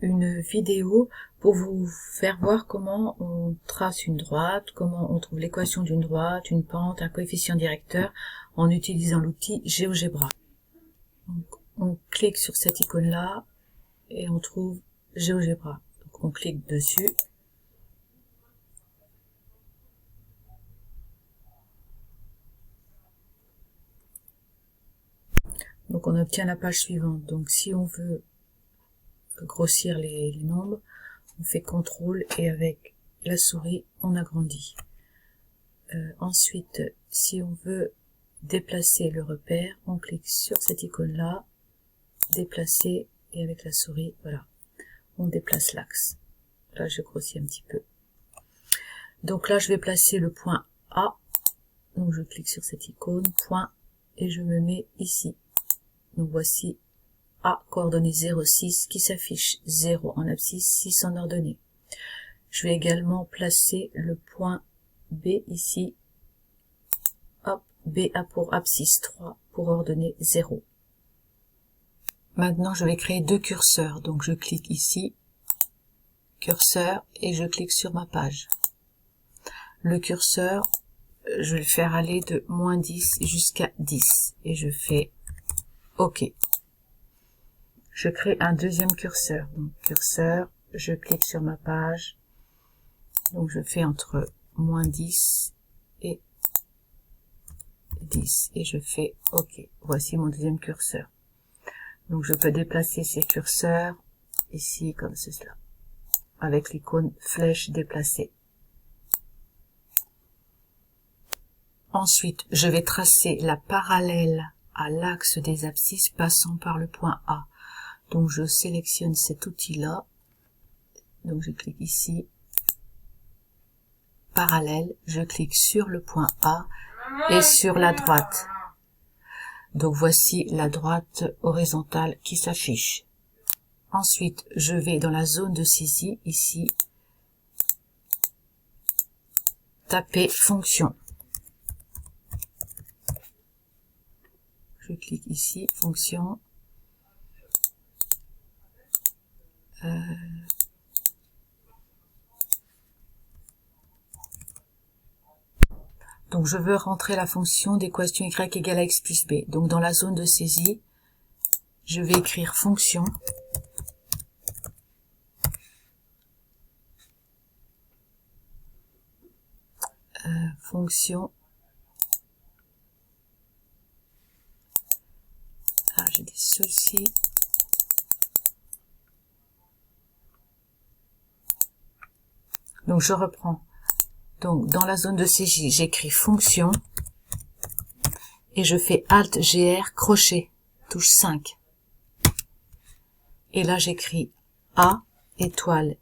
une vidéo pour vous faire voir comment on trace une droite, comment on trouve l'équation d'une droite, une pente, un coefficient directeur en utilisant l'outil GeoGebra. Donc, on clique sur cette icône-là et on trouve GeoGebra. Donc on clique dessus. Donc on obtient la page suivante. Donc si on veut grossir les nombres, on fait CTRL et avec la souris on agrandit. Ensuite, si on veut déplacer le repère, on clique sur cette icône là, déplacer, et avec la souris, voilà, on déplace l'axe. Là je grossis un petit peu. Donc là je vais placer le point A, donc je clique sur cette icône, point, et je me mets ici. Donc voici A, coordonnée 0,6 qui s'affiche, 0 en abscisse, 6 en ordonnée. Je vais également placer le point B ici. Hop, B a pour abscisse 3, pour ordonnée 0. Maintenant, je vais créer deux curseurs. Donc, je clique ici, curseur, et je clique sur ma page. Le curseur, je vais le faire aller de -10 jusqu'à 10. Et je fais OK. Je crée un deuxième curseur. Donc, curseur, je clique sur ma page. Donc, je fais entre -10 et 10. Et je fais OK. Voici mon deuxième curseur. Donc, je peux déplacer ces curseurs ici, comme cela, avec l'icône flèche déplacée. Ensuite, je vais tracer la parallèle à l'axe des abscisses passant par le point A. Donc, je sélectionne cet outil-là. Donc, je clique ici, parallèle, je clique sur le point A et sur la droite. Donc, voici la droite horizontale qui s'affiche. Ensuite, je vais dans la zone de saisie, ici, taper fonction. Je clique ici, fonction. Donc, je veux rentrer la fonction d'équation y égale à x plus b. Donc, dans la zone de saisie, je vais écrire fonction. Fonction. Ah, j'ai des soucis. Donc, je reprends. Donc, dans la zone de saisie, j'écris fonction et je fais Alt GR crochet, touche 5. Et là, j'écris A étoile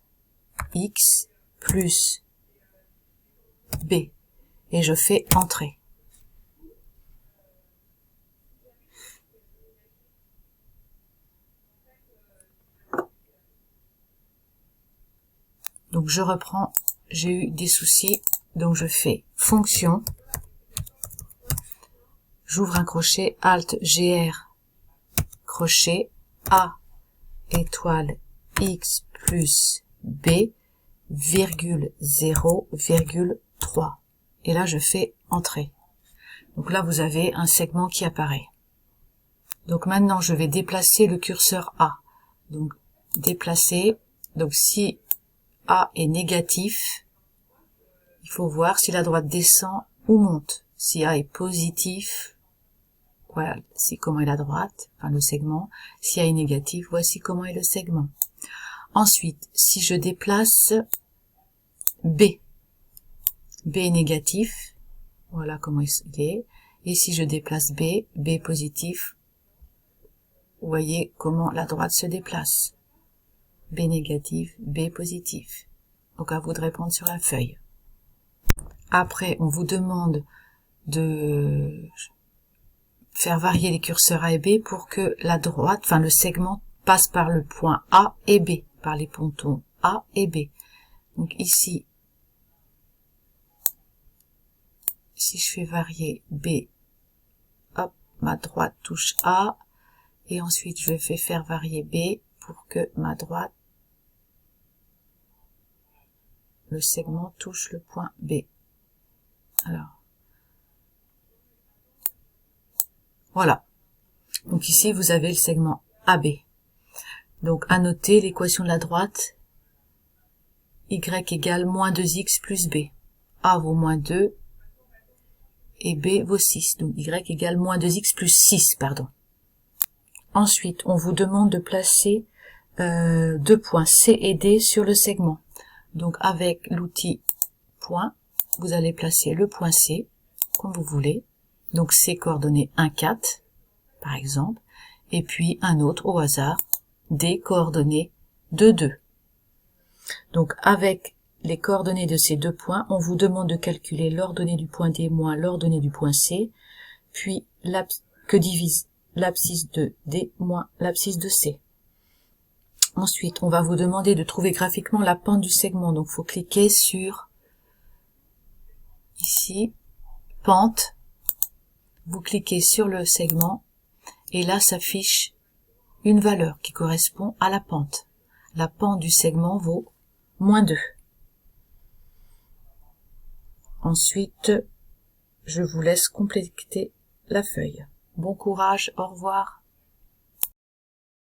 X plus B et je fais Entrée. Donc, je reprends. J'ai eu des soucis, donc je fais fonction, j'ouvre un crochet, Alt GR, crochet, A, étoile, X plus B, virgule 0, virgule 3. Et là, je fais Entrée. Donc là, vous avez un segment qui apparaît. Donc maintenant, je vais déplacer le curseur A. Donc, déplacer. Donc si A est négatif, il faut voir si la droite descend ou monte. Si A est positif, voilà, c'est comment est la droite, enfin le segment. Si A est négatif, voici comment est le segment. Ensuite, si je déplace B, B est négatif, voilà comment il est. Et si je déplace B, B est positif, vous voyez comment la droite se déplace. B négatif, B positif. Donc à vous de répondre sur la feuille. Après, on vous demande de faire varier les curseurs A et B pour que la droite, enfin le segment, passe par le point A et B, par les pontons A et B. Donc ici, si je fais varier B, hop, ma droite touche A, et ensuite je fais faire varier B pour que ma droite le segment touche le point B. Alors, voilà. Donc ici, vous avez le segment AB. Donc, à noter l'équation de la droite, y égale moins 2x plus b. A vaut moins 2 et b vaut 6. Donc, y égale moins 2x plus 6, pardon. Ensuite, on vous demande de placer deux points C et D sur le segment. Donc, avec l'outil point, vous allez placer le point C, comme vous voulez. Donc, C coordonnées 1, 4, par exemple. Et puis, un autre au hasard, D coordonnées 2, 2. Donc, avec les coordonnées de ces deux points, on vous demande de calculer l'ordonnée du point D moins l'ordonnée du point C, puis que divise l'abscisse de D moins l'abscisse de C. Ensuite, on va vous demander de trouver graphiquement la pente du segment. Donc, il faut cliquer sur, ici, pente. Vous cliquez sur le segment, et là s'affiche une valeur qui correspond à la pente. La pente du segment vaut moins 2. Ensuite, je vous laisse compléter la feuille. Bon courage, au revoir.